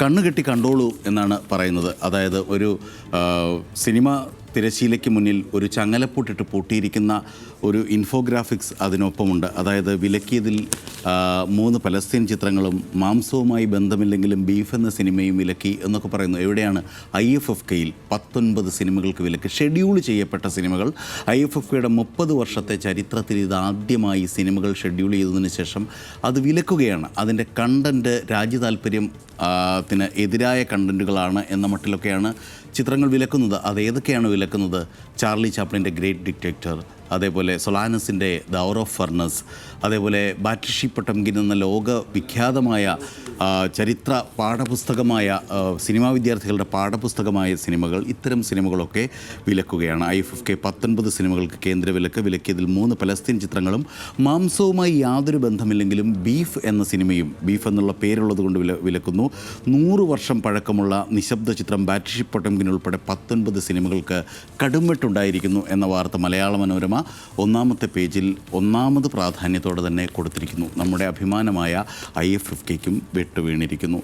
കണ്ണുകെട്ടി കണ്ടോളൂ എന്നാണ് പറയുന്നത്. അതായത് ഒരു സിനിമ തിരശ്ശീലയ്ക്ക് മുന്നിൽ ഒരു ചങ്ങലപ്പൂട്ടിട്ട് പൂട്ടിയിരിക്കുന്ന ഒരു ഇൻഫോഗ്രാഫിക്സ് അതിനൊപ്പമുണ്ട്. അതായത് വിലക്കിയതിൽ 3 പലസ്തീൻ ചിത്രങ്ങളും മാംസവുമായി ബന്ധമില്ലെങ്കിലും ബീഫ് എന്ന സിനിമയും വിലക്കി എന്നൊക്കെ പറയുന്നു. എവിടെയാണ് IFFKയിൽ 19 സിനിമകൾക്ക് വിലക്ക്, ഷെഡ്യൂൾ ചെയ്യപ്പെട്ട സിനിമകൾ. IFFKയുടെ 30 വർഷത്തെ ചരിത്രത്തിൽ ഇതാദ്യമായി സിനിമകൾ ഷെഡ്യൂൾ ചെയ്തതിന് ശേഷം അത് വിലക്കുകയാണ്. അതിൻ്റെ കണ്ടൻറ്റ് രാജ്യതാൽപര്യം ത്തിന് എതിരായ കണ്ടൻറ്റുകളാണ് എന്ന മട്ടിലൊക്കെയാണ് ചിത്രങ്ങൾ വിലക്കുന്നത്. അത് ഏതൊക്കെയാണ് വിലക്കുന്നത്? ചാർലി ചാപ്ലിൻ്റെ ഗ്രേറ്റ് ഡിക്റ്റേറ്റർ, അതേപോലെ സൊളാനസിൻ്റെ ദ അവർ ഓഫ് ഫർണസ്, അതേപോലെ ബാറ്റിഷി പൊട്ടംകിൻ എന്ന ലോക വിഖ്യാതമായ ചരിത്ര പാഠപുസ്തകമായ സിനിമാ വിദ്യാർത്ഥികളുടെ പാഠപുസ്തകമായ സിനിമകൾ. ഇത്തരം സിനിമകളൊക്കെ വിലക്കുകയാണ്. IFFK 19 സിനിമകൾക്ക് കേന്ദ്ര വിലക്ക്. വിലക്കിയതിൽ 3 പലസ്തീൻ ചിത്രങ്ങളും മാംസവുമായി യാതൊരു ബന്ധമില്ലെങ്കിലും ബീഫ് എന്ന സിനിമയും, ബീഫ് എന്നുള്ള പേരുള്ളത് കൊണ്ട് വിലക്കുന്നു. 100 വർഷം പഴക്കമുള്ള നിശബ്ദ ചിത്രം ബാറ്റിഷി പൊട്ടംകിൻ ഉൾപ്പെടെ 19 സിനിമകൾക്ക് കടുംവെട്ടുണ്ടായിരിക്കുന്നു എന്ന വാർത്ത മലയാള മനോരമ ഒന്നാമത്തെ പേജിൽ ഒന്നാമത് പ്രാധാന്യത്തോടെ തന്നെ കൊടുത്തിരിക്കുന്നു. നമ്മുടെ അഭിമാനമായ IFFKയ്ക്കും വെട്ടുവീണിരിക്കുന്നു.